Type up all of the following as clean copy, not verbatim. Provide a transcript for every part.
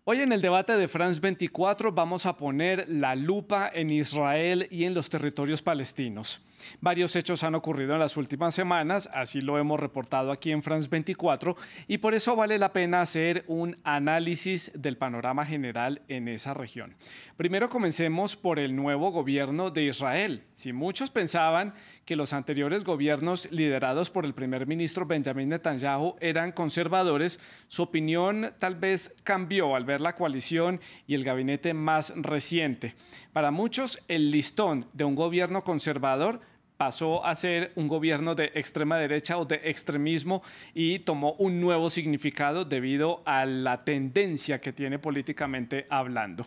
Hoy en el debate de France 24 vamos a poner la lupa en Israel y en los territorios palestinos. Varios hechos han ocurrido en las últimas semanas, así lo hemos reportado aquí en France 24, y por eso vale la pena hacer un análisis del panorama general en esa región. Primero comencemos por el nuevo gobierno de Israel. Si muchos pensaban que los anteriores gobiernos liderados por el primer ministro Benjamin Netanyahu eran conservadores, su opinión tal vez cambió al ver la coalición y el gabinete más reciente. Para muchos, el listón de un gobierno conservador pasó a ser un gobierno de extrema derecha o de extremismo y tomó un nuevo significado debido a la tendencia que tiene políticamente hablando.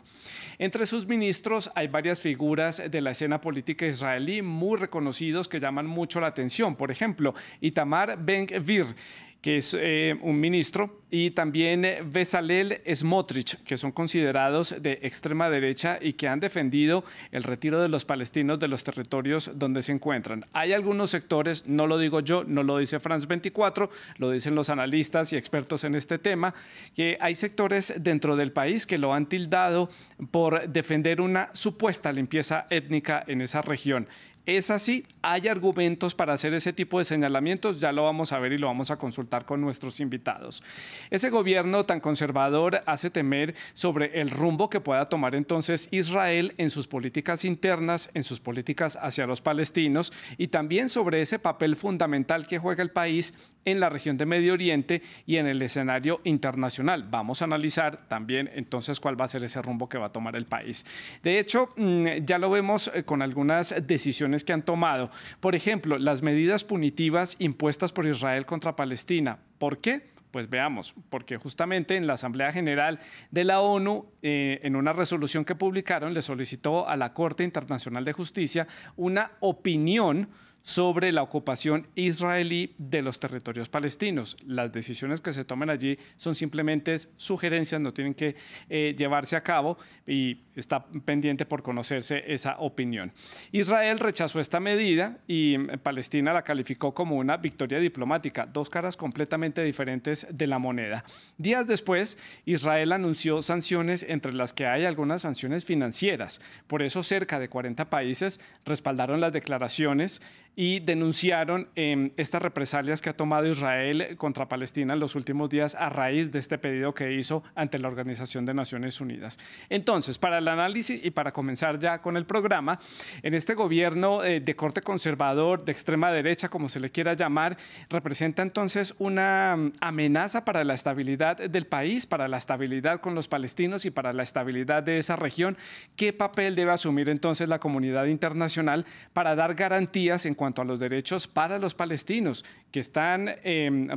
Entre sus ministros hay varias figuras de la escena política israelí muy reconocidos que llaman mucho la atención. Por ejemplo, Itamar Ben-Gvir, que es un ministro, y también Bezalel Smotrich, que son considerados de extrema derecha y que han defendido el retiro de los palestinos de los territorios donde se encuentran. Hay algunos sectores, no lo digo yo, no lo dice France 24, lo dicen los analistas y expertos en este tema, que hay sectores dentro del país que lo han tildado por defender una supuesta limpieza étnica en esa región. ¿Es así? ¿Hay argumentos para hacer ese tipo de señalamientos? Ya lo vamos a ver y lo vamos a consultar con nuestros invitados. Ese gobierno tan conservador hace temer sobre el rumbo que pueda tomar entonces Israel en sus políticas internas, en sus políticas hacia los palestinos y también sobre ese papel fundamental que juega el país en la región de Medio Oriente y en el escenario internacional. Vamos a analizar también entonces cuál va a ser ese rumbo que va a tomar el país. De hecho, ya lo vemos con algunas decisiones que han tomado. Por ejemplo, las medidas punitivas impuestas por Israel contra Palestina. ¿Por qué? Pues veamos, porque justamente en la Asamblea General de la ONU, en una resolución que publicaron, le solicitó a la Corte Internacional de Justicia una opinión sobre la ocupación israelí de los territorios palestinos. Las decisiones que se tomen allí son simplemente sugerencias, no tienen que llevarse a cabo y está pendiente por conocerse esa opinión. Israel rechazó esta medida y Palestina la calificó como una victoria diplomática, dos caras completamente diferentes de la moneda. Días después, Israel anunció sanciones, entre las que hay algunas sanciones financieras. Por eso, cerca de 40 países respaldaron las declaraciones y denunciaron estas represalias que ha tomado Israel contra Palestina en los últimos días a raíz de este pedido que hizo ante la Organización de Naciones Unidas. Entonces, para el análisis y para comenzar ya con el programa, en este gobierno de corte conservador, de extrema derecha, como se le quiera llamar, representa entonces una amenaza para la estabilidad del país, para la estabilidad con los palestinos y para la estabilidad de esa región. ¿Qué papel debe asumir entonces la comunidad internacional para dar garantías en cuanto a los derechos para los palestinos que están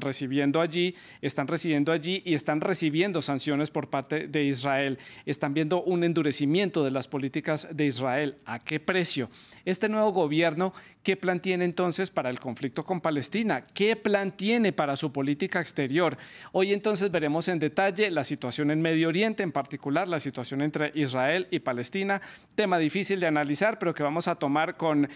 residiendo allí y están recibiendo sanciones por parte de Israel? Están viendo un endurecimiento de las políticas de Israel. ¿A qué precio? Este nuevo gobierno, ¿qué plan tiene entonces para el conflicto con Palestina? ¿Qué plan tiene para su política exterior? Hoy entonces veremos en detalle la situación en Medio Oriente, en particular la situación entre Israel y Palestina, tema difícil de analizar, pero que vamos a tomar con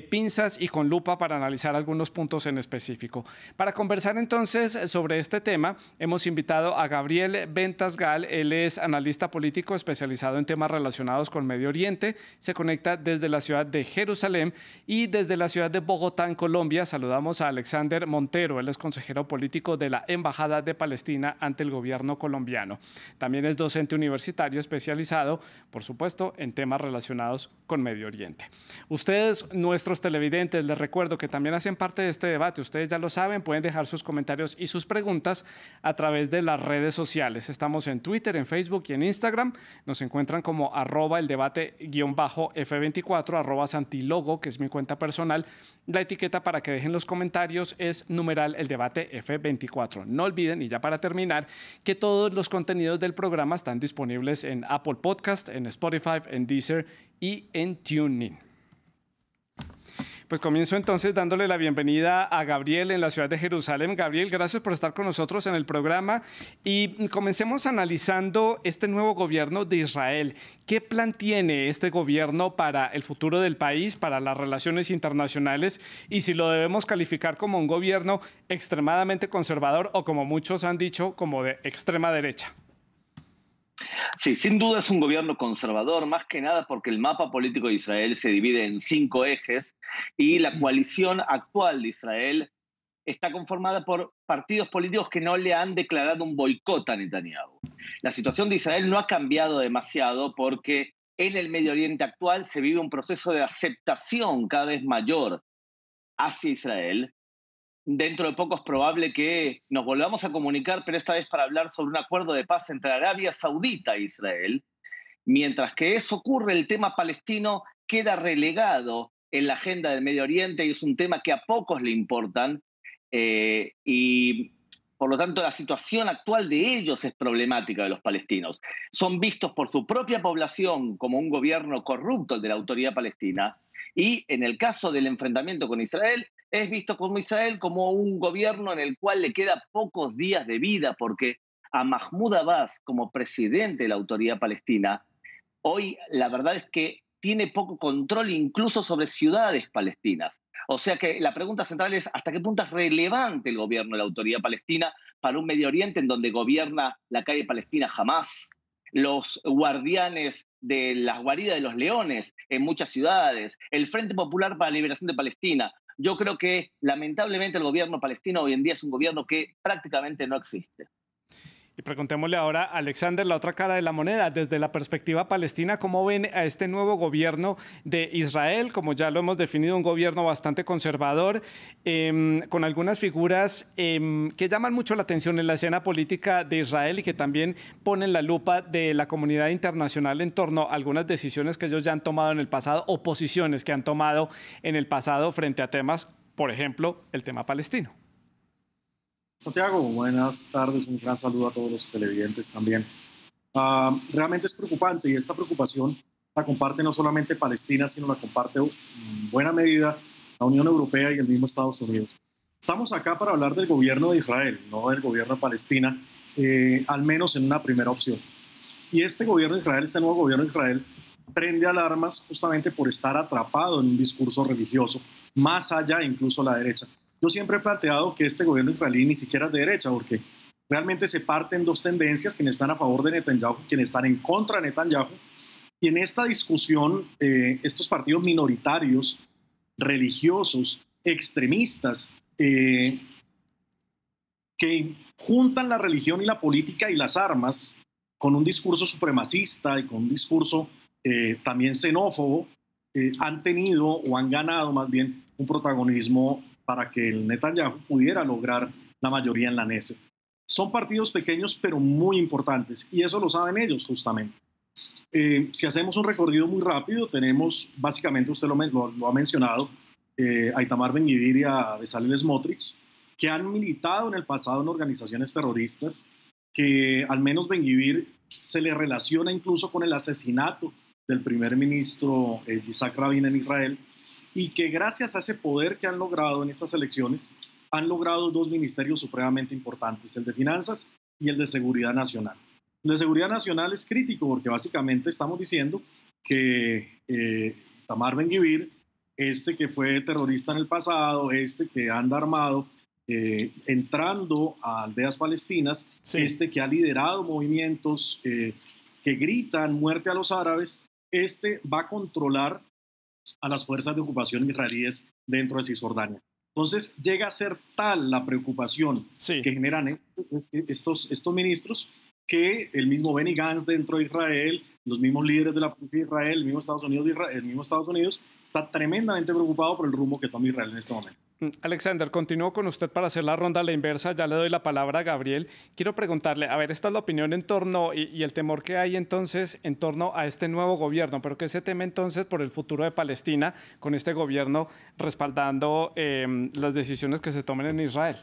pinzas y con lupa para analizar algunos puntos en específico. Para conversar entonces sobre este tema, hemos invitado a Gabriel Ventasgal. Él es analista político especializado en temas relacionados con Medio Oriente. Se conecta desde la ciudad de Jerusalén y desde la ciudad de Bogotá, en Colombia. Saludamos a Alexander Montero. Él es consejero político de la Embajada de Palestina ante el gobierno colombiano. También es docente universitario especializado, por supuesto, en temas relacionados con Medio Oriente. Ustedes, nuestros televidentes, les recuerdo que también hacen parte de este debate. Ustedes ya lo saben, pueden dejar sus comentarios y sus preguntas a través de las redes sociales. Estamos en Twitter, en Facebook y en Instagram. Nos encuentran como @eldebate_F24, @santilogo, que es mi cuenta personal. La etiqueta para que dejen los comentarios es #eldebate_F24. No olviden, y ya para terminar, que todos los contenidos del programa están disponibles en Apple Podcast, en Spotify, en Deezer y en TuneIn. Pues comienzo entonces dándole la bienvenida a Gabriel en la ciudad de Jerusalén. Gabriel, gracias por estar con nosotros en el programa y comencemos analizando este nuevo gobierno de Israel. ¿Qué plan tiene este gobierno para el futuro del país, para las relaciones internacionales y si lo debemos calificar como un gobierno extremadamente conservador o, como muchos han dicho, como de extrema derecha? Sí, sin duda es un gobierno conservador, más que nada porque el mapa político de Israel se divide en 5 ejes y la coalición actual de Israel está conformada por partidos políticos que no le han declarado un boicot a Netanyahu. La situación de Israel no ha cambiado demasiado porque en el Medio Oriente actual se vive un proceso de aceptación cada vez mayor hacia Israel. Dentro de poco es probable que nos volvamos a comunicar, pero esta vez para hablar sobre un acuerdo de paz entre Arabia Saudita e Israel. Mientras que eso ocurre, el tema palestino queda relegado en la agenda del Medio Oriente y es un tema que a pocos le importan. Y por lo tanto la situación actual de ellos es problemática, de los palestinos. Son vistos por su propia población como un gobierno corrupto, el de la autoridad palestina, y en el caso del enfrentamiento con Israel, es visto como Israel como un gobierno en el cual le queda pocos días de vida, porque a Mahmoud Abbas, como presidente de la autoridad palestina, hoy la verdad es que tiene poco control incluso sobre ciudades palestinas. O sea que la pregunta central es hasta qué punto es relevante el gobierno de la autoridad palestina para un Medio Oriente en donde gobierna la calle palestina Hamas, los guardianes de las guaridas de los leones en muchas ciudades, el Frente Popular para la Liberación de Palestina. Yo creo que lamentablemente el gobierno palestino hoy en día es un gobierno que prácticamente no existe. Y preguntémosle ahora a Alexander la otra cara de la moneda. Desde la perspectiva palestina, ¿cómo ven a este nuevo gobierno de Israel? Como ya lo hemos definido, un gobierno bastante conservador, con algunas figuras que llaman mucho la atención en la escena política de Israel y que también ponen la lupa de la comunidad internacional en torno a algunas decisiones que ellos ya han tomado en el pasado o posiciones que han tomado en el pasado frente a temas, por ejemplo, el tema palestino. Santiago, buenas tardes, un gran saludo a todos los televidentes también. Realmente es preocupante y esta preocupación la comparte no solamente Palestina, sino la comparte en buena medida la Unión Europea y el mismo Estados Unidos. Estamos acá para hablar del gobierno de Israel, no del gobierno de Palestina, al menos en una primera opción. Y este gobierno de Israel, este nuevo gobierno de Israel, prende alarmas justamente por estar atrapado en un discurso religioso, más allá incluso la derecha. Yo siempre he planteado que este gobierno israelí ni siquiera es de derecha, porque realmente se parten dos tendencias, quienes están a favor de Netanyahu, quienes están en contra de Netanyahu. Y en esta discusión, estos partidos minoritarios, religiosos, extremistas, que juntan la religión y la política y las armas con un discurso supremacista y con un discurso también xenófobo, han tenido o han ganado más bien un protagonismo para que el Netanyahu pudiera lograr la mayoría en la Knesset. Son partidos pequeños pero muy importantes y eso lo saben ellos justamente. Si hacemos un recorrido muy rápido, tenemos básicamente, usted lo ha mencionado, a Itamar Ben-Gvir y a Bezalel Smotrich, que han militado en el pasado en organizaciones terroristas, que al menos Ben-Gvir se le relaciona incluso con el asesinato del primer ministro Yitzhak Rabin en Israel, y que gracias a ese poder que han logrado en estas elecciones, han logrado dos ministerios supremamente importantes, el de Finanzas y el de Seguridad Nacional. El de Seguridad Nacional es crítico porque básicamente estamos diciendo que Itamar Ben-Gvir, este que fue terrorista en el pasado, este que anda armado, entrando a aldeas palestinas, sí, este que ha liderado movimientos que gritan muerte a los árabes, este va a controlar a las fuerzas de ocupación israelíes dentro de Cisjordania. Entonces llega a ser tal la preocupación, sí, que generan estos ministros, que el mismo Benny Gantz dentro de Israel, los mismos líderes de la policía de Israel, el mismo Estados Unidos está tremendamente preocupado por el rumbo que toma Israel en este momento. Alexander, continúo con usted para hacer la ronda a la inversa. Ya le doy la palabra a Gabriel. Quiero preguntarle, a ver, esta es la opinión en torno y el temor que hay entonces en torno a este nuevo gobierno, pero ¿qué se teme entonces por el futuro de Palestina con este gobierno respaldando las decisiones que se tomen en Israel?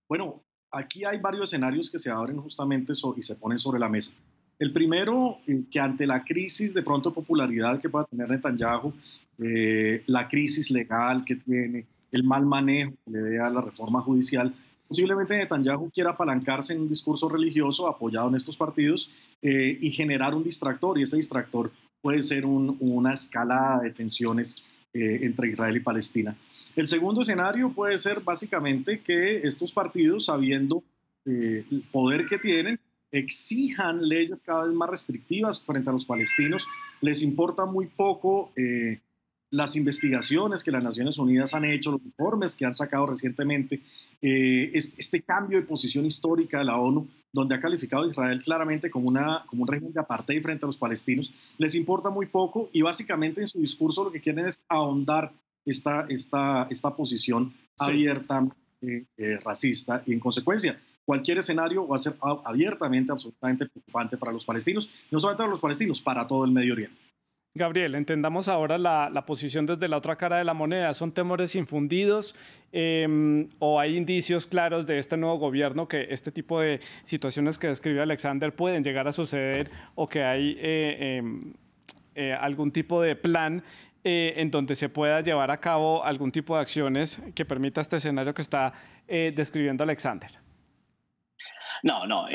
Bueno, aquí hay varios escenarios que se abren justamente y se ponen sobre la mesa. El primero, que ante la crisis de pronto popularidad que pueda tener Netanyahu, la crisis legal que tiene, el mal manejo que le dé a la reforma judicial, posiblemente Netanyahu quiera apalancarse en un discurso religioso apoyado en estos partidos y generar un distractor, y ese distractor puede ser una escalada de tensiones entre Israel y Palestina. El segundo escenario puede ser básicamente que estos partidos, sabiendo el poder que tienen, exijan leyes cada vez más restrictivas frente a los palestinos. Les importa muy poco las investigaciones que las Naciones Unidas han hecho, los informes que han sacado recientemente, este cambio de posición histórica de la ONU, donde ha calificado a Israel claramente como un régimen de apartheid frente a los palestinos. Les importa muy poco y básicamente en su discurso lo que quieren es ahondar esta posición abierta, racista, y en consecuencia cualquier escenario va a ser abiertamente, absolutamente preocupante para los palestinos, no solamente para los palestinos, para todo el Medio Oriente. Gabriel, entendamos ahora la posición desde la otra cara de la moneda. ¿Son temores infundidos o hay indicios claros de este nuevo gobierno que este tipo de situaciones que describió Alexander pueden llegar a suceder, o que hay algún tipo de plan en donde se pueda llevar a cabo algún tipo de acciones que permita este escenario que está describiendo Alexander? No,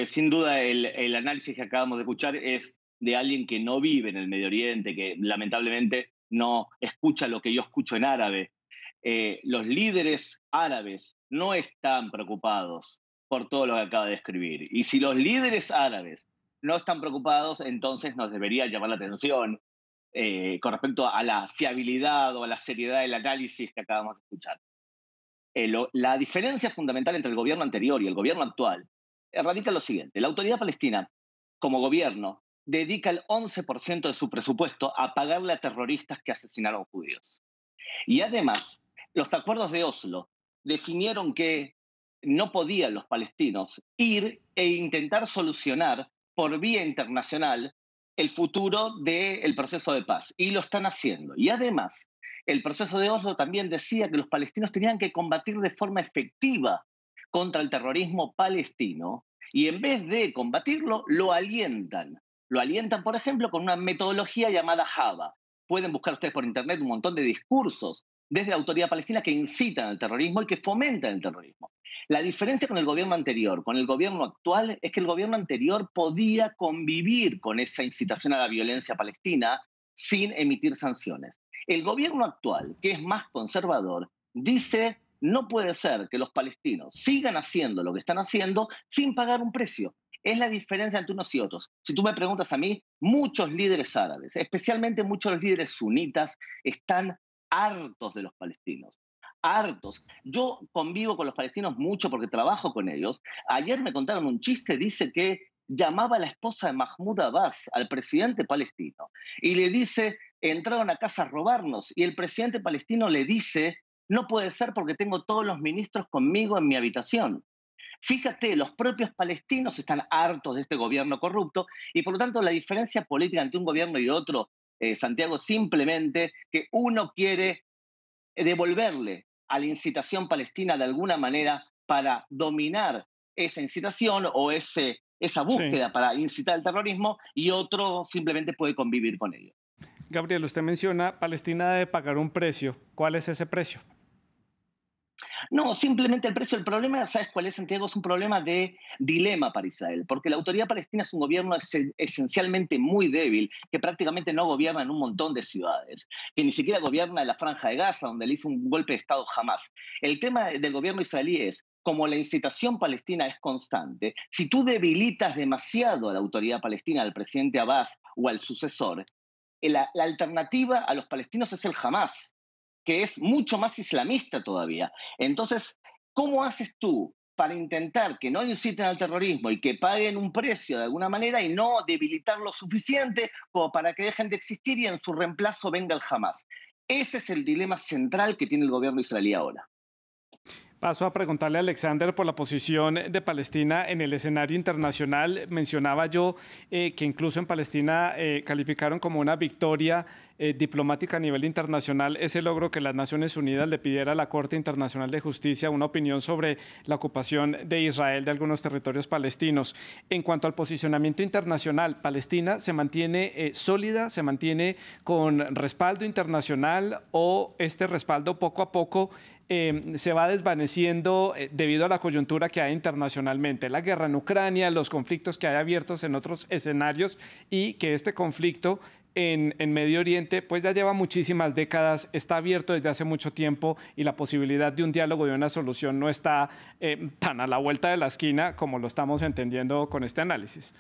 sin duda el análisis que acabamos de escuchar es de alguien que no vive en el Medio Oriente, que lamentablemente no escucha lo que yo escucho en árabe. Los líderes árabes no están preocupados por todo lo que acaba de describir. Y si los líderes árabes no están preocupados, entonces nos debería llamar la atención con respecto a la fiabilidad o a la seriedad del análisis que acabamos de escuchar. La diferencia fundamental entre el gobierno anterior y el gobierno actual radica en lo siguiente. La Autoridad Palestina, como gobierno, dedica el 11% de su presupuesto a pagarle a terroristas que asesinaron judíos. Y además, los acuerdos de Oslo definieron que no podían los palestinos ir e intentar solucionar por vía internacional el futuro del proceso de paz. Y lo están haciendo. Y además, el proceso de Oslo también decía que los palestinos tenían que combatir de forma efectiva contra el terrorismo palestino, y en vez de combatirlo, lo alientan. Lo alientan, por ejemplo, con una metodología llamada Java. Pueden buscar ustedes por internet un montón de discursos desde la Autoridad Palestina que incitan al terrorismo y que fomentan el terrorismo. La diferencia con el gobierno anterior, con el gobierno actual, es que el gobierno anterior podía convivir con esa incitación a la violencia palestina sin emitir sanciones. El gobierno actual, que es más conservador, dice: no puede ser que los palestinos sigan haciendo lo que están haciendo sin pagar un precio. Es la diferencia entre unos y otros. Si tú me preguntas a mí, muchos líderes árabes, especialmente muchos líderes sunitas, están hartos de los palestinos. Hartos. Yo convivo con los palestinos mucho porque trabajo con ellos. Ayer me contaron un chiste, dice que llamaba a la esposa de Mahmoud Abbas, al presidente palestino, y le dice: entraron a casa a robarnos. Y el presidente palestino le dice: no puede ser porque tengo todos los ministros conmigo en mi habitación. Fíjate, los propios palestinos están hartos de este gobierno corrupto y por lo tanto la diferencia política entre un gobierno y otro, Santiago, simplemente que uno quiere devolverle a la incitación palestina de alguna manera para dominar esa incitación o esa búsqueda para incitar el terrorismo, y otro simplemente puede convivir con ello. Gabriel, usted menciona Palestina debe pagar un precio. ¿Cuál es ese precio? No, simplemente el precio. El problema, ¿sabes cuál es, Santiago? Es un problema de dilema para Israel, porque la Autoridad Palestina es un gobierno esencialmente muy débil, que prácticamente no gobierna en un montón de ciudades, que ni siquiera gobierna en la Franja de Gaza, donde le hizo un golpe de Estado jamás. El tema del gobierno israelí es: como la incitación palestina es constante, si tú debilitas demasiado a la Autoridad Palestina, al presidente Abbas o al sucesor, la alternativa a los palestinos es el Hamas, que es mucho más islamista todavía. Entonces, ¿cómo haces tú para intentar que no inciten al terrorismo y que paguen un precio de alguna manera y no debilitar lo suficiente como para que dejen de existir y en su reemplazo venga el Hamas? Ese es el dilema central que tiene el gobierno israelí ahora. Paso a preguntarle a Alexander por la posición de Palestina en el escenario internacional. Mencionaba yo que incluso en Palestina calificaron como una victoria diplomática a nivel internacional ese logro que las Naciones Unidas le pidiera a la Corte Internacional de Justicia una opinión sobre la ocupación de Israel de algunos territorios palestinos. En cuanto al posicionamiento internacional, ¿Palestina se mantiene sólida, se mantiene con respaldo internacional, o este respaldo poco a poco se va desvaneciendo debido a la coyuntura que hay internacionalmente, la guerra en Ucrania, los conflictos que hay abiertos en otros escenarios, y que este conflicto en Medio Oriente pues ya lleva muchísimas décadas, está abierto desde hace mucho tiempo y la posibilidad de un diálogo y una solución no está tan a la vuelta de la esquina como lo estamos entendiendo con este análisis.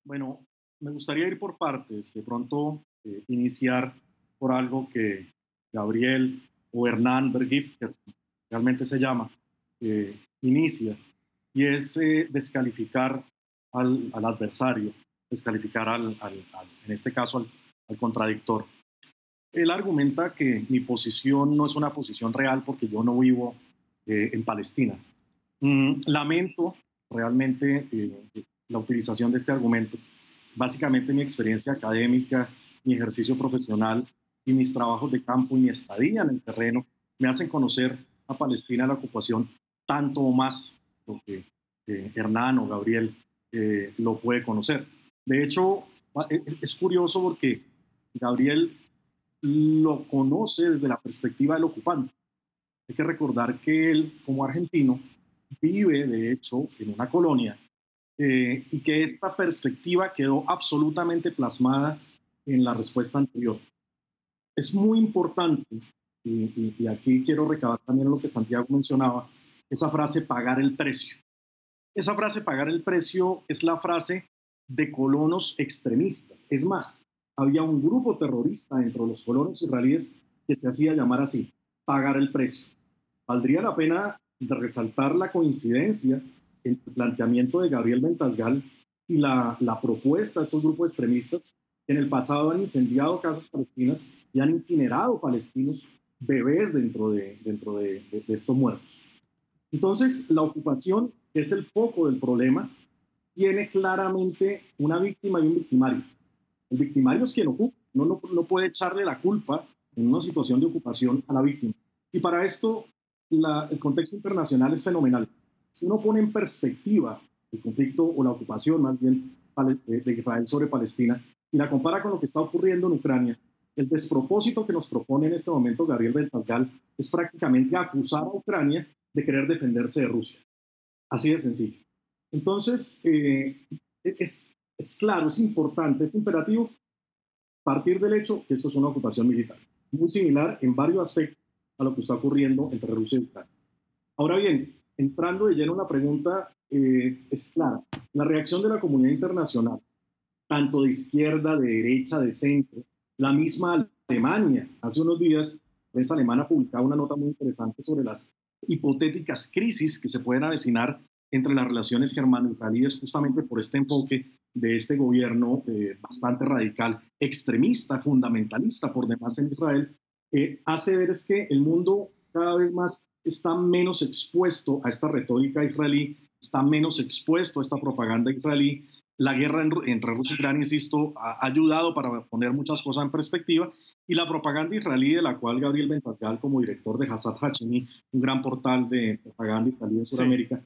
Bueno, me gustaría ir por partes, de pronto iniciar por algo que Gabriel o Hernán Bergif, que realmente se llama, inicia, y es descalificar al adversario, descalificar en este caso al contradictor. Él argumenta que mi posición no es una posición real porque yo no vivo en Palestina. Lamento realmente la utilización de este argumento. Básicamente mi experiencia académica, mi ejercicio profesional y mis trabajos de campo y mi estadía en el terreno me hacen conocer a Palestina, la ocupación, tanto o más lo que Hernán o Gabriel lo puede conocer. De hecho, es curioso porque Gabriel lo conoce desde la perspectiva del ocupante. Hay que recordar que él, como argentino, vive, de hecho, en una colonia y que esta perspectiva quedó absolutamente plasmada en la respuesta anterior. Es muy importante, y aquí quiero recabar también lo que Santiago mencionaba, esa frase pagar el precio. Esa frase pagar el precio es la frase de colonos extremistas. Es más, había un grupo terrorista dentro de los colonos israelíes que se hacía llamar así, pagar el precio. Valdría la pena de resaltar la coincidencia entre el planteamiento de Gabriel Ventasgal y la propuesta de estos grupos extremistas que en el pasado han incendiado casas palestinas y han incinerado palestinos, bebés dentro de estos muertos. Entonces, la ocupación, que es el foco del problema, tiene claramente una víctima y un victimario. El victimario es quien ocupa, no puede echarle la culpa en una situación de ocupación a la víctima. Y para esto, el contexto internacional es fenomenal. Si uno pone en perspectiva el conflicto o la ocupación más bien de Israel sobre Palestina y la compara con lo que está ocurriendo en Ucrania, el despropósito que nos propone en este momento Gabriel Ventasgal es prácticamente acusar a Ucrania de querer defenderse de Rusia. Así de sencillo. Entonces, es claro, es importante, es imperativo partir del hecho que esto es una ocupación militar, muy similar en varios aspectos a lo que está ocurriendo entre Rusia y Ucrania. Ahora bien, entrando de lleno en la pregunta, es clara. La reacción de la comunidad internacional, tanto de izquierda, de derecha, de centro, la misma Alemania, hace unos días, la prensa alemana publicaba una nota muy interesante sobre las hipotéticas crisis que se pueden avecinar entre las relaciones germano-israelíes justamente por este enfoque de este gobierno bastante radical, extremista, fundamentalista por demás en Israel, hace ver es que el mundo cada vez más está menos expuesto a esta retórica israelí, está menos expuesto a esta propaganda israelí. La guerra entre Rusia y Ucrania, insisto, ha ayudado para poner muchas cosas en perspectiva, y la propaganda israelí, de la cual Gabriel Ventasgal, como director de Hazat Hashemi, un gran portal de propaganda israelí en Sudamérica,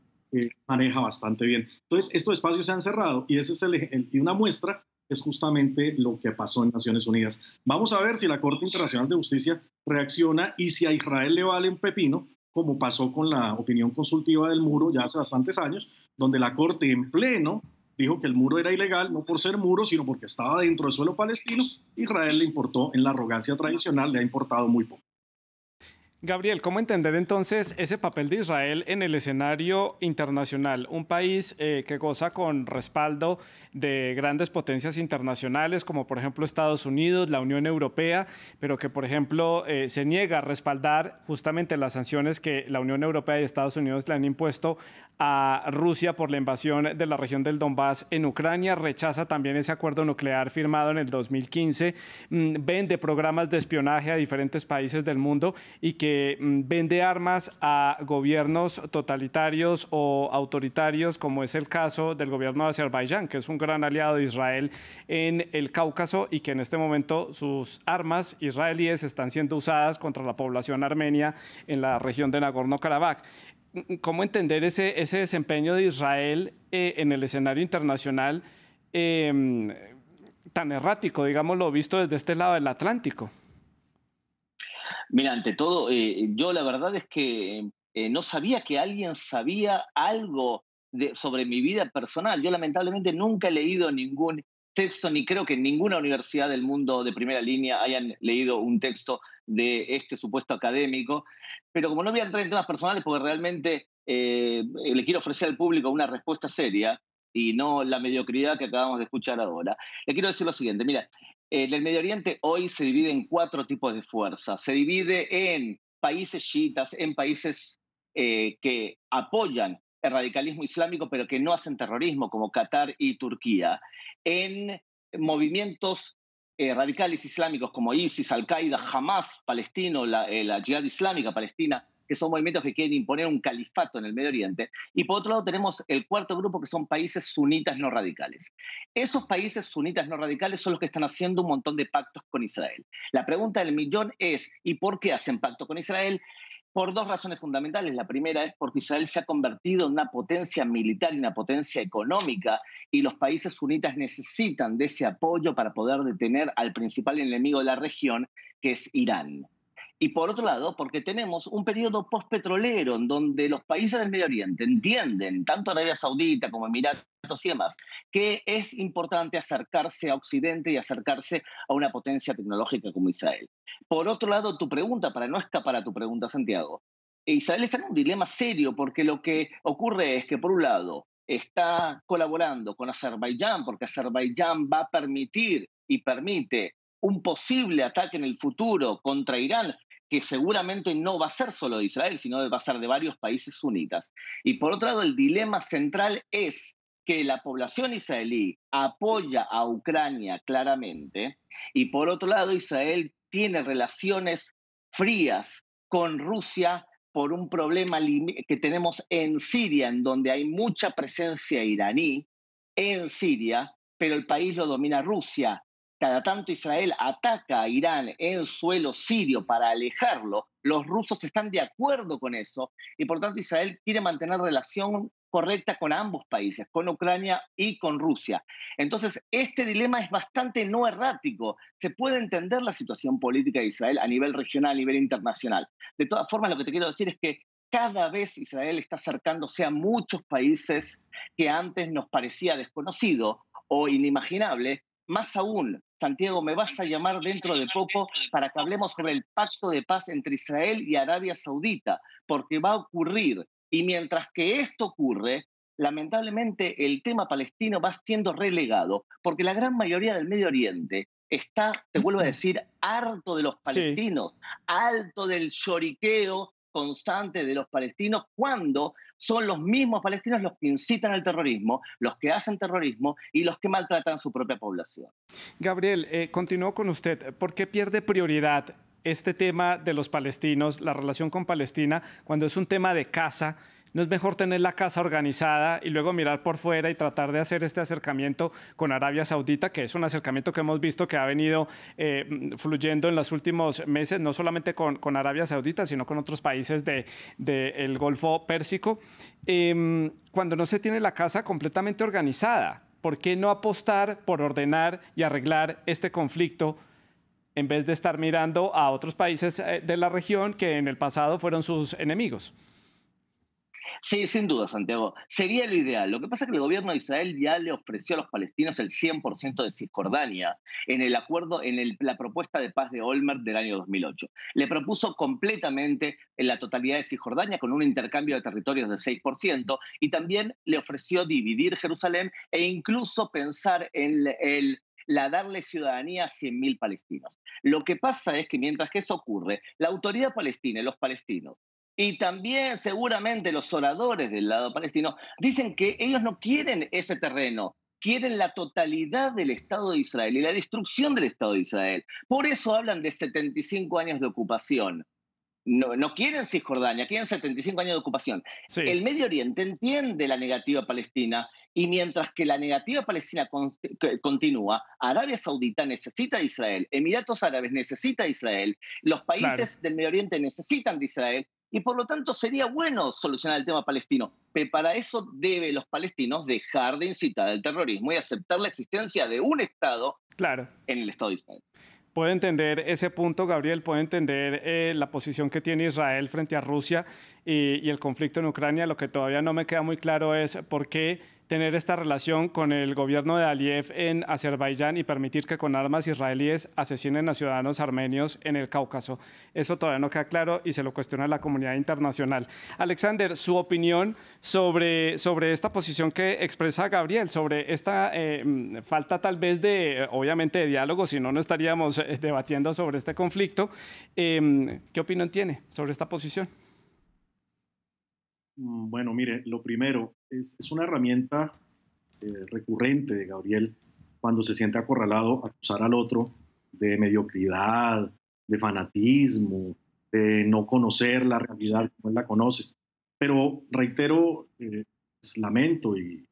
maneja bastante bien. Entonces, estos espacios se han cerrado y, y una muestra es justamente lo que pasó en Naciones Unidas. Vamos a ver si la Corte Internacional de Justicia reacciona y si a Israel le vale un pepino, como pasó con la opinión consultiva del muro ya hace bastantes años, donde la Corte en pleno dijo que el muro era ilegal, no por ser muro, sino porque estaba dentro del suelo palestino. Israel le importó, en la arrogancia tradicional, le ha importado muy poco. Gabriel, ¿cómo entender entonces ese papel de Israel en el escenario internacional? Un país que goza con respaldo de grandes potencias internacionales, como por ejemplo Estados Unidos, la Unión Europea, pero que por ejemplo se niega a respaldar justamente las sanciones que la Unión Europea y Estados Unidos le han impuesto a Rusia por la invasión de la región del Donbass en Ucrania, rechaza también ese acuerdo nuclear firmado en el 2015, vende programas de espionaje a diferentes países del mundo y que vende armas a gobiernos totalitarios o autoritarios, como es el caso del gobierno de Azerbaiyán, que es un gran aliado de Israel en el Cáucaso y que en este momento sus armas israelíes están siendo usadas contra la población armenia en la región de Nagorno-Karabaj. ¿Cómo entender ese desempeño de Israel en el escenario internacional tan errático, digámoslo, visto desde este lado del Atlántico? Mira, ante todo, yo la verdad es que no sabía que alguien sabía algo sobre mi vida personal. Yo lamentablemente nunca he leído ningún texto, ni creo que en ninguna universidad del mundo de primera línea hayan leído un texto de este supuesto académico, pero como no voy a entrar en temas personales porque realmente le quiero ofrecer al público una respuesta seria y no la mediocridad que acabamos de escuchar ahora, le quiero decir lo siguiente, mira, en el Medio Oriente hoy se divide en 4 tipos de fuerzas, se divide en países chiitas, en países que apoyan el radicalismo islámico, pero que no hacen terrorismo, como Qatar y Turquía, en movimientos radicales islámicos como ISIS, Al-Qaeda, Hamas palestino, la Jihad Islámica palestina, que son movimientos que quieren imponer un califato en el Medio Oriente. Y por otro lado tenemos el cuarto grupo, que son países sunitas no radicales. Esos países sunitas no radicales son los que están haciendo un montón de pactos con Israel. La pregunta del millón es, ¿y por qué hacen pacto con Israel? Por 2 razones fundamentales. La primera es porque Israel se ha convertido en una potencia militar y una potencia económica, y los países sunitas necesitan de ese apoyo para poder detener al principal enemigo de la región, que es Irán. Y por otro lado, porque tenemos un periodo postpetrolero en donde los países del Medio Oriente entienden, tanto Arabia Saudita como Emiratos y demás, que es importante acercarse a Occidente y acercarse a una potencia tecnológica como Israel. Por otro lado, tu pregunta, para no escapar a tu pregunta, Santiago, Israel está en un dilema serio porque lo que ocurre es que, por un lado, está colaborando con Azerbaiyán, porque Azerbaiyán va a permitir y permite un posible ataque en el futuro contra Irán, que seguramente no va a ser solo de Israel, sino va a ser de varios países sunitas. Y por otro lado, el dilema central es que la población israelí apoya a Ucrania claramente, y por otro lado, Israel tiene relaciones frías con Rusia por un problema que tenemos en Siria, en donde hay mucha presencia iraní en Siria, pero el país lo domina Rusia. Cada tanto Israel ataca a Irán en suelo sirio para alejarlo. Los rusos están de acuerdo con eso y por tanto Israel quiere mantener relación correcta con ambos países, con Ucrania y con Rusia. Entonces, este dilema es bastante no errático. Se puede entender la situación política de Israel a nivel regional, a nivel internacional. De todas formas, lo que te quiero decir es que cada vez Israel está acercándose a muchos países que antes nos parecía desconocido o inimaginable. Más aún, Santiago, me vas a llamar dentro de poco para que hablemos sobre el pacto de paz entre Israel y Arabia Saudita, porque va a ocurrir. Y mientras que esto ocurre, lamentablemente el tema palestino va siendo relegado, porque la gran mayoría del Medio Oriente está, te vuelvo a decir, harto de los palestinos, harto del lloriqueo constante de los palestinos, cuando son los mismos palestinos los que incitan al terrorismo, los que hacen terrorismo y los que maltratan a su propia población. Gabriel, continúo con usted. ¿Por qué pierde prioridad este tema de los palestinos, la relación con Palestina, cuando es un tema de casa? ¿No es mejor tener la casa organizada y luego mirar por fuera y tratar de hacer este acercamiento con Arabia Saudita, que es un acercamiento que hemos visto que ha venido fluyendo en los últimos meses, no solamente con Arabia Saudita, sino con otros países del Golfo Pérsico? Cuando no se tiene la casa completamente organizada, ¿por qué no apostar por ordenar y arreglar este conflicto en vez de estar mirando a otros países de la región que en el pasado fueron sus enemigos? Sí, sin duda, Santiago. Sería lo ideal. Lo que pasa es que el gobierno de Israel ya le ofreció a los palestinos el 100% de Cisjordania en el acuerdo, la propuesta de paz de Olmert del año 2008. Le propuso completamente en la totalidad de Cisjordania con un intercambio de territorios de 6% y también le ofreció dividir Jerusalén e incluso pensar en darle ciudadanía a 100.000 palestinos. Lo que pasa es que mientras que eso ocurre, la autoridad palestina y los palestinos y también seguramente los oradores del lado palestino dicen que ellos no quieren ese terreno, quieren la totalidad del Estado de Israel y la destrucción del Estado de Israel. Por eso hablan de 75 años de ocupación. No quieren Cisjordania, quieren 75 años de ocupación. Sí. El Medio Oriente entiende la negativa palestina y mientras que la negativa palestina continúa, Arabia Saudita necesita de Israel, Emiratos Árabes necesita de Israel, los países del Medio Oriente necesitan de Israel. Y por lo tanto sería bueno solucionar el tema palestino, pero para eso deben los palestinos dejar de incitar al terrorismo y aceptar la existencia de un Estado en el Estado de Israel. Puedo entender ese punto, Gabriel, puedo entender la posición que tiene Israel frente a Rusia y el conflicto en Ucrania. Lo que todavía no me queda muy claro es por qué tener esta relación con el gobierno de Aliyev en Azerbaiyán y permitir que con armas israelíes asesinen a ciudadanos armenios en el Cáucaso. Eso todavía no queda claro y se lo cuestiona la comunidad internacional. Alexander, su opinión sobre esta posición que expresa Gabriel, sobre esta falta tal vez de, obviamente, de diálogo, si no, no estaríamos debatiendo sobre este conflicto. ¿Qué opinión tiene sobre esta posición? Bueno, mire, lo primero, es una herramienta recurrente de Gabriel cuando se siente acorralado, acusar al otro de mediocridad, de fanatismo, de no conocer la realidad como él la conoce. Pero reitero, lamento y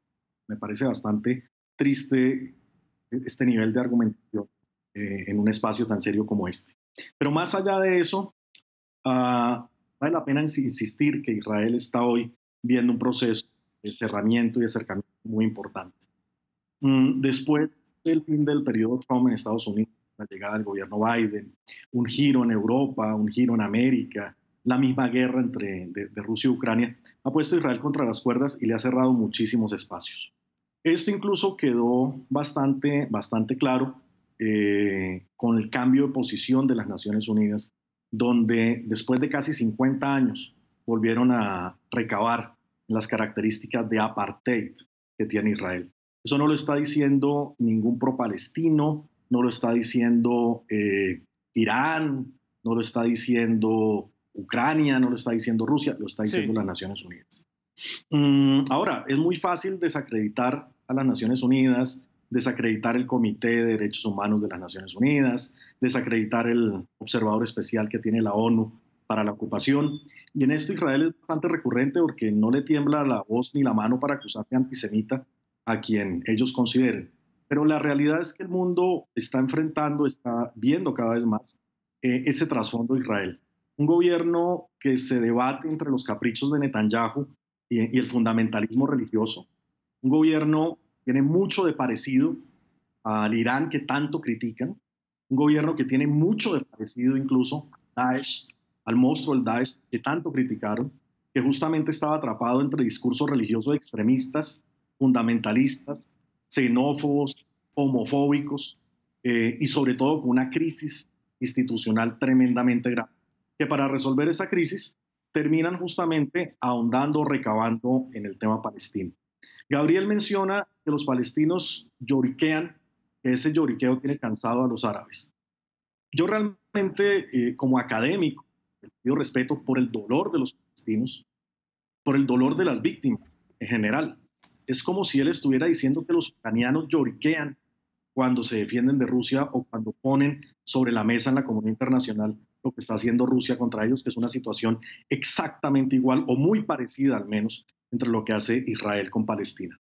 me parece bastante triste este nivel de argumentación en un espacio tan serio como este. Pero más allá de eso, vale la pena insistir que Israel está hoy viendo un proceso de cerramiento y de acercamiento muy importante. Después del fin del periodo Trump en Estados Unidos, la llegada del gobierno Biden, un giro en Europa, un giro en América, la misma guerra de Rusia y Ucrania, ha puesto a Israel contra las cuerdas y le ha cerrado muchísimos espacios. Esto incluso quedó bastante claro con el cambio de posición de las Naciones Unidas, donde después de casi 50 años volvieron a recabar las características de apartheid que tiene Israel. Eso no lo está diciendo ningún pro-palestino, no lo está diciendo Irán, no lo está diciendo Ucrania, no lo está diciendo Rusia, lo está diciendo las Naciones Unidas. Ahora, es muy fácil desacreditar a las Naciones Unidas, desacreditar el Comité de Derechos Humanos de las Naciones Unidas, desacreditar el observador especial que tiene la ONU para la ocupación. Y en esto Israel es bastante recurrente porque no le tiembla la voz ni la mano para acusar de antisemita a quien ellos consideren. Pero la realidad es que el mundo está enfrentando, está viendo cada vez más ese trasfondo de Israel. Un gobierno que se debate entre los caprichos de Netanyahu y el fundamentalismo religioso. Un gobierno que tiene mucho de parecido al Irán que tanto critican. Un gobierno que tiene mucho de parecido incluso a Daesh, al monstruo del Daesh que tanto criticaron, que justamente estaba atrapado entre discursos religiosos extremistas, fundamentalistas, xenófobos, homofóbicos y sobre todo con una crisis institucional tremendamente grave, que para resolver esa crisis terminan justamente ahondando, recabando en el tema palestino. Gabriel menciona que los palestinos lloriquean, que ese lloriqueo tiene cansado a los árabes. Yo realmente, como académico, pido respeto por el dolor de los palestinos, por el dolor de las víctimas en general. Es como si él estuviera diciendo que los ucranianos lloriquean cuando se defienden de Rusia o cuando ponen sobre la mesa en la comunidad internacional lo que está haciendo Rusia contra ellos, que es una situación exactamente igual o muy parecida al menos entre lo que hace Israel con Palestina.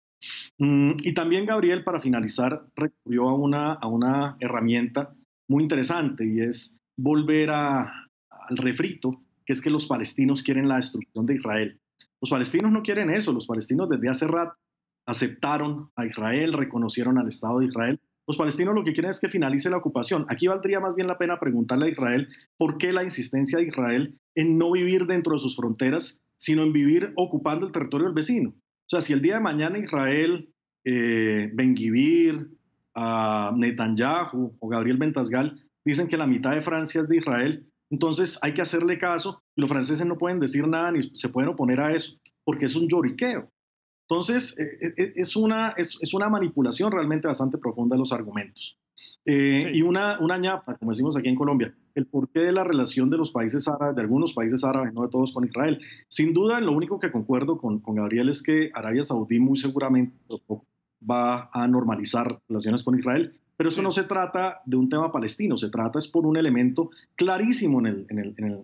Y también Gabriel, para finalizar, recurrió a una herramienta muy interesante y es volver al refrito, que es que los palestinos quieren la destrucción de Israel. Los palestinos no quieren eso, los palestinos desde hace rato aceptaron a Israel, reconocieron al Estado de Israel. Los palestinos lo que quieren es que finalice la ocupación. Aquí valdría más bien la pena preguntarle a Israel por qué la insistencia de Israel en no vivir dentro de sus fronteras, sino en vivir ocupando el territorio del vecino. O sea, si el día de mañana Israel, Ben-Gvir, Netanyahu o Gabriel Bentasgal dicen que la mitad de Francia es de Israel, entonces hay que hacerle caso y los franceses no pueden decir nada ni se pueden oponer a eso, porque es un lloriqueo. Entonces, es una manipulación realmente bastante profunda de los argumentos. Y una ñapa, como decimos aquí en Colombia, el porqué de la relación de los países árabes, de algunos países árabes, no de todos, con Israel. Sin duda, lo único que concuerdo con Gabriel es que Arabia Saudí muy seguramente va a normalizar relaciones con Israel, pero eso no se trata de un tema palestino, se trata es por un elemento clarísimo en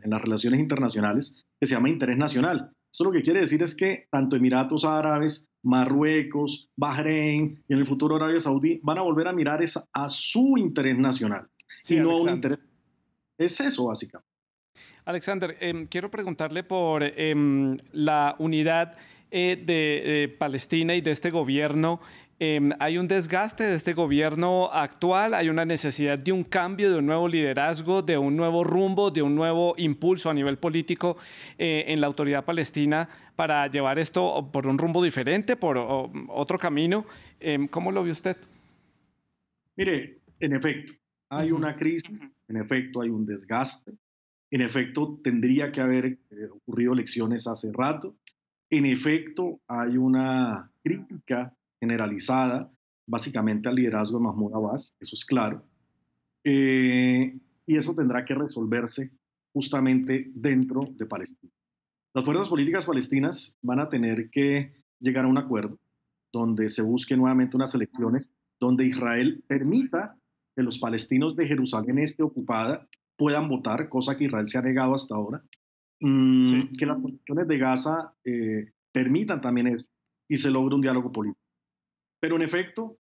las relaciones internacionales que se llama interés nacional. Eso lo que quiere decir es que tanto Emiratos Árabes, Marruecos, Bahrein y en el futuro Arabia Saudí van a volver a mirar a su interés nacional y no a un interés. Es eso, básicamente. Alexander, quiero preguntarle por la unidad de Palestina y de este gobierno. Hay un desgaste de este gobierno actual, hay una necesidad de un cambio, de un nuevo liderazgo, de un nuevo rumbo, de un nuevo impulso a nivel político en la autoridad palestina para llevar esto por un rumbo diferente, por otro camino. ¿Cómo lo ve usted? Mire, en efecto, hay una crisis, en efecto, hay un desgaste, en efecto, tendría que haber ocurrido elecciones hace rato, en efecto, hay una crítica generalizada, básicamente al liderazgo de Mahmoud Abbas, eso es claro, y eso tendrá que resolverse justamente dentro de Palestina. Las fuerzas políticas palestinas van a tener que llegar a un acuerdo donde se busque nuevamente unas elecciones donde Israel permita que los palestinos de Jerusalén Este ocupada puedan votar, cosa que Israel se ha negado hasta ahora, Sí. que las posiciones de Gaza permitan también eso y se logre un diálogo político. Pero en efecto,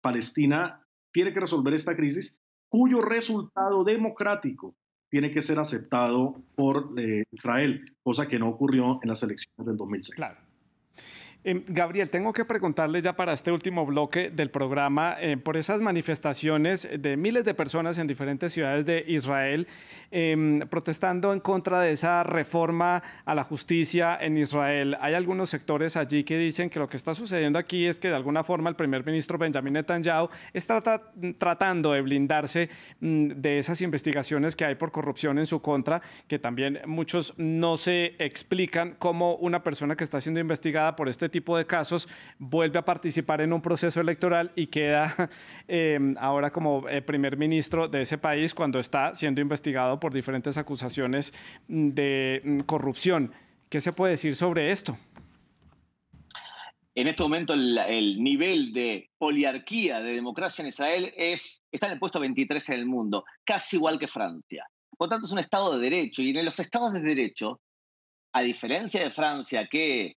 Palestina tiene que resolver esta crisis cuyo resultado democrático tiene que ser aceptado por Israel, cosa que no ocurrió en las elecciones del 2006. Claro. Gabriel, tengo que preguntarle ya para este último bloque del programa por esas manifestaciones de miles de personas en diferentes ciudades de Israel protestando en contra de esa reforma a la justicia en Israel. Hay algunos sectores allí que dicen que lo que está sucediendo aquí es que de alguna forma el primer ministro Benjamin Netanyahu está tratando de blindarse de esas investigaciones que hay por corrupción en su contra, que también muchos no se explican cómo una persona que está siendo investigada por este tipo de casos vuelve a participar en un proceso electoral y queda ahora como primer ministro de ese país cuando está siendo investigado por diferentes acusaciones de corrupción. ¿Qué se puede decir sobre esto? En este momento el nivel de poliarquía de democracia en Israel está en el puesto 23 en el mundo, casi igual que Francia. Por tanto, es un Estado de Derecho, y en los Estados de Derecho, a diferencia de Francia, que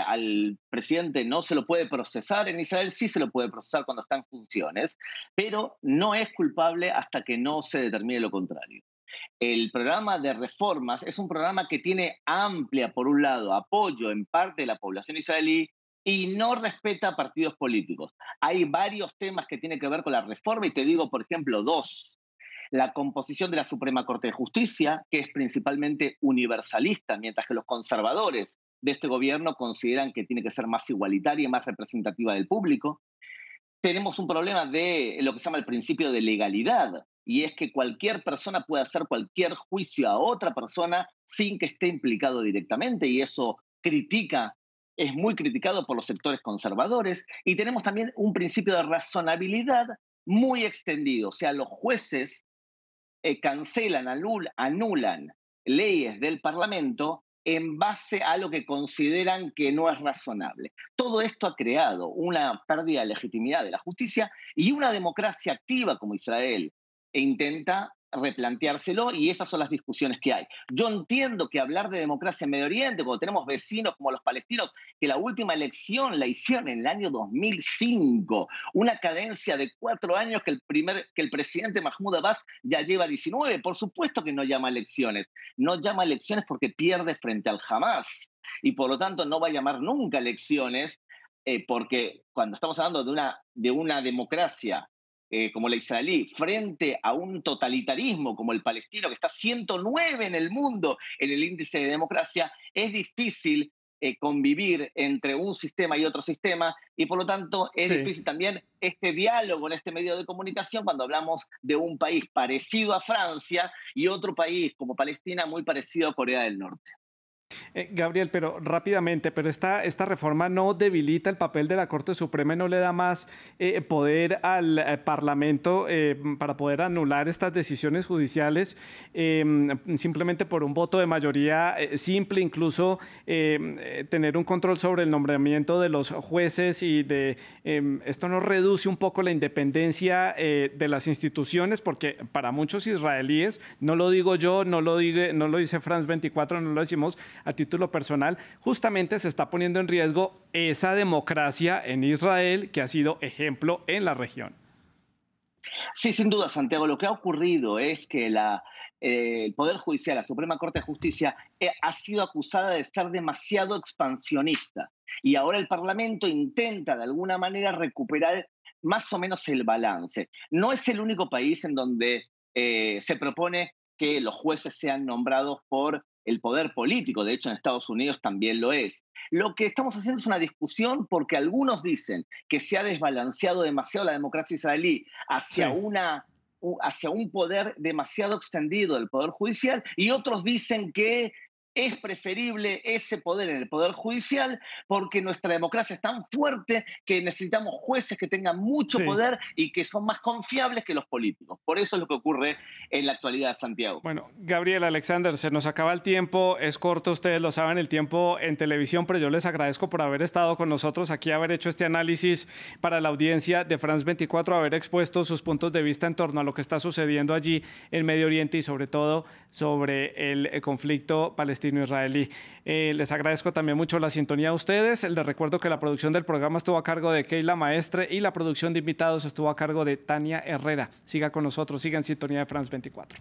al presidente no se lo puede procesar, en Israel sí se lo puede procesar cuando está en funciones, pero no es culpable hasta que no se determine lo contrario. El programa de reformas es un programa que tiene amplia, por un lado, apoyo en parte de la población israelí y no respeta partidos políticos. Hay varios temas que tienen que ver con la reforma y te digo, por ejemplo, dos. La composición de la Suprema Corte de Justicia, que es principalmente universalista, mientras que los conservadores de este gobierno consideran que tiene que ser más igualitaria y más representativa del público. Tenemos un problema de lo que se llama el principio de legalidad, y es que cualquier persona puede hacer cualquier juicio a otra persona sin que esté implicado directamente, y eso es muy criticado por los sectores conservadores. Y tenemos también un principio de razonabilidad muy extendido, o sea, los jueces cancelan, anulan leyes del Parlamento en base a lo que consideran que no es razonable. Todo esto ha creado una pérdida de legitimidad de la justicia y una democracia activa como Israel intenta replanteárselo, y esas son las discusiones que hay. Yo entiendo que hablar de democracia en Medio Oriente, cuando tenemos vecinos como los palestinos, que la última elección la hicieron en el año 2005, una cadencia de 4 años que el presidente Mahmoud Abbas ya lleva 19, por supuesto que no llama a elecciones. No llama a elecciones porque pierde frente al Hamas, y por lo tanto no va a llamar nunca a elecciones, porque cuando estamos hablando de una democracia como la israelí, frente a un totalitarismo como el palestino, que está 109 en el mundo en el índice de democracia, es difícil convivir entre un sistema y otro sistema, y por lo tanto es difícil también este diálogo en este medio de comunicación cuando hablamos de un país parecido a Francia y otro país como Palestina muy parecido a Corea del Norte. Gabriel, pero rápidamente, pero esta reforma no debilita el papel de la Corte Suprema y no le da más poder al Parlamento para poder anular estas decisiones judiciales simplemente por un voto de mayoría simple, incluso tener un control sobre el nombramiento de los jueces y esto no reduce un poco la independencia de las instituciones, porque para muchos israelíes, no lo digo yo, no lo dice France 24, no lo decimos a título personal, justamente se está poniendo en riesgo esa democracia en Israel que ha sido ejemplo en la región. Sí, sin duda, Santiago. Lo que ha ocurrido es que el Poder Judicial, la Suprema Corte de Justicia, ha sido acusada de ser demasiado expansionista. Y ahora el Parlamento intenta de alguna manera recuperar más o menos el balance. No es el único país en donde se propone que los jueces sean nombrados por el poder político. De hecho, en Estados Unidos también lo es. Lo que estamos haciendo es una discusión porque algunos dicen que se ha desbalanceado demasiado la democracia israelí hacia un poder demasiado extendido del Poder Judicial, y otros dicen que es preferible ese poder en el Poder Judicial porque nuestra democracia es tan fuerte que necesitamos jueces que tengan mucho poder y que son más confiables que los políticos. Por eso es lo que ocurre en la actualidad, Santiago. Bueno, Gabriel, Alexander, se nos acaba el tiempo, es corto, ustedes lo saben, el tiempo en televisión, pero yo les agradezco por haber estado con nosotros aquí, haber hecho este análisis para la audiencia de France 24, haber expuesto sus puntos de vista en torno a lo que está sucediendo allí en Medio Oriente y sobre todo sobre el conflicto palestino-israelí. Les agradezco también mucho la sintonía a ustedes. Les recuerdo que la producción del programa estuvo a cargo de Keila Maestre y la producción de invitados estuvo a cargo de Tania Herrera. Siga con nosotros, siga en sintonía de France 24.